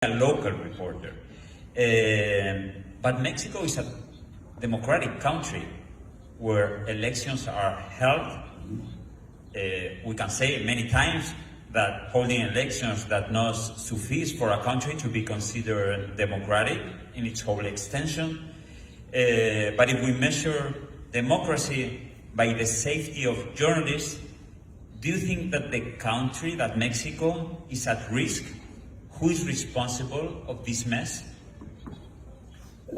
a local reporter. But Mexico is a democratic country where elections are held. We can say many times that holding elections does not suffice for a country to be considered democratic in its whole extension. But if we measure democracy by the safety of journalists, do you think that the country, that Mexico, is at risk? Who is responsible of this mess?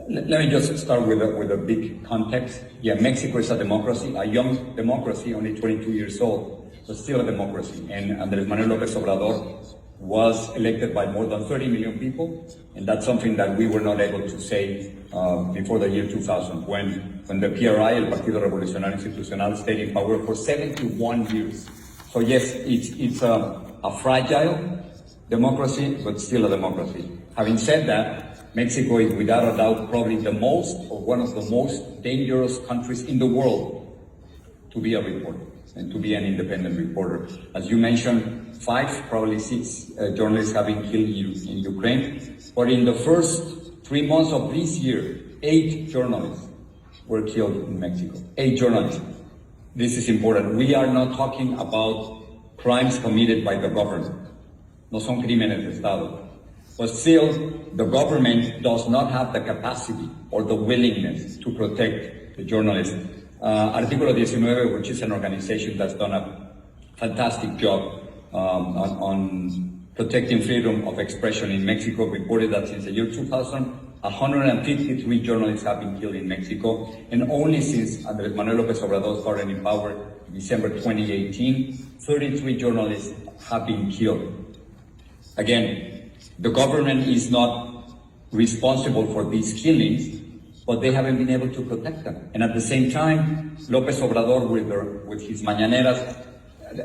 Let me just start with a big context. Yeah, Mexico is a democracy, a young democracy, only 22 years old, but still a democracy. And Andrés Manuel López Obrador was elected by more than 30 million people, and that's something that we were not able to say before the year 2000, when the PRI, el Partido Revolucionario Institucional, stayed in power for 71 years. So yes, it's a fragile democracy, but still a democracy. Having said that, Mexico is without a doubt probably the most, or one of the most dangerous countries in the world to be a reporter and to be an independent reporter. As you mentioned, 5, probably 6 journalists have been killed in Ukraine. But in the first 3 months of this year, 8 journalists were killed in Mexico. 8 journalists. This is important. We are not talking about crimes committed by the government. No son crímenes de Estado. But still, the government does not have the capacity or the willingness to protect the journalists. Artículo 19, which is an organization that's done a fantastic job on protecting freedom of expression in Mexico, reported that since the year 2000, 153 journalists have been killed in Mexico, and only since Andrés Manuel López Obrador started in power in December 2018, 33 journalists have been killed. Again, the government is not responsible for these killings, but they haven't been able to protect them. And at the same time, López Obrador, with his mañaneras,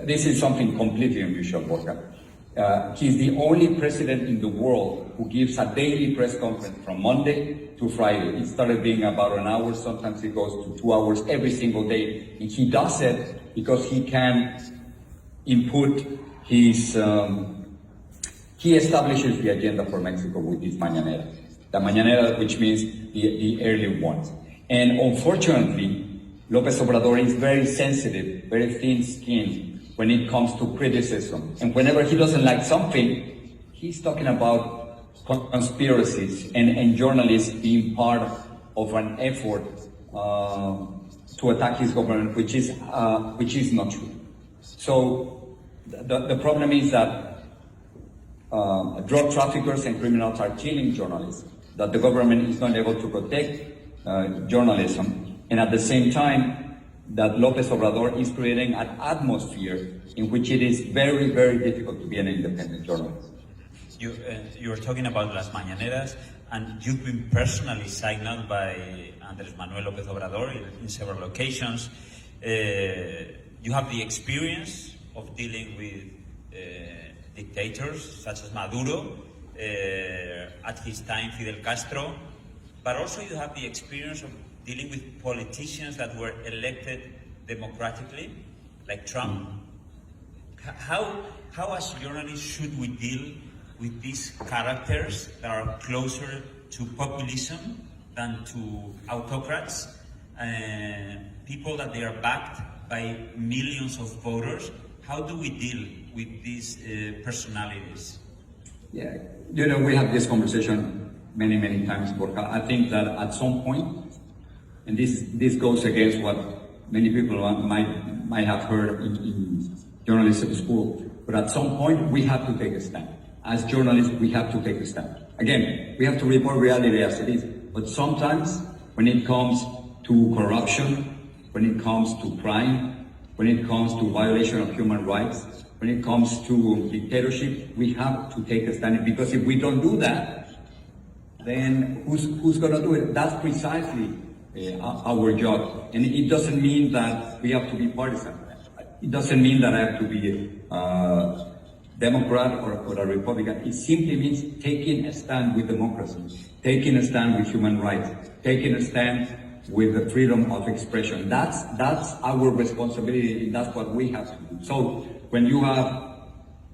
this is something completely unusual, Borja. He's the only president in the world who gives a daily press conference from Monday to Friday. It started being about an hour, sometimes it goes to 2 hours every single day. And he does it because he can input his, he establishes the agenda for Mexico with his mañaneras. The mañanera, which means the early ones. And unfortunately, López Obrador is very sensitive, very thin-skinned when it comes to criticism. And whenever he doesn't like something, he's talking about conspiracies and journalists being part of an effort to attack his government, which is not true. So the problem is that drug traffickers and criminals are killing journalists, that the government is not able to protect journalism, and at the same time, that López Obrador is creating an atmosphere in which it is very, very difficult to be an independent journalist. You were talking about las mañaneras, and you've been personally signaled by Andrés Manuel López Obrador in several occasions. You have the experience of dealing with dictators such as Maduro, at his time Fidel Castro, but also you have the experience of dealing with politicians that were elected democratically, like Trump. How as journalists should we deal with these characters that are closer to populism than to autocrats, people that they are backed by millions of voters? How do we deal with these personalities? Yeah, you know, we have this conversation many, many times, Borja. I think that at some point, and this goes against what many people might have heard in journalism school, but at some point we have to take a stand. As journalists, we have to take a stand. Again, we have to report reality as it is, but sometimes when it comes to corruption, when it comes to crime, when it comes to violation of human rights, when it comes to dictatorship, we have to take a stand, because if we don't do that, then who's going to do it? That's precisely our job. And it doesn't mean that we have to be partisan. It doesn't mean that I have to be a Democrat or a Republican. It simply means taking a stand with democracy, taking a stand with human rights, taking a stand with the freedom of expression. That's our responsibility, and that's what we have to do. So when you have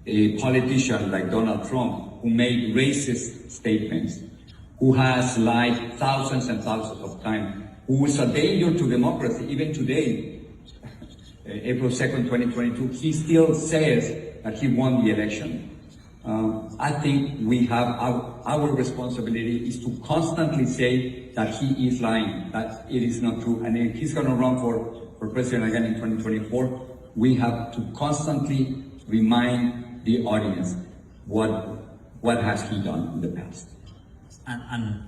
a politician like Donald Trump, who made racist statements, who has lied thousands and thousands of times, who is a danger to democracy. Even today, April 2nd, 2022, he still says that he won the election. I think we have our responsibility is to constantly say that he is lying, that it is not true. And if he's going to run for president again in 2024, we have to constantly remind the audience what has he done in the past. And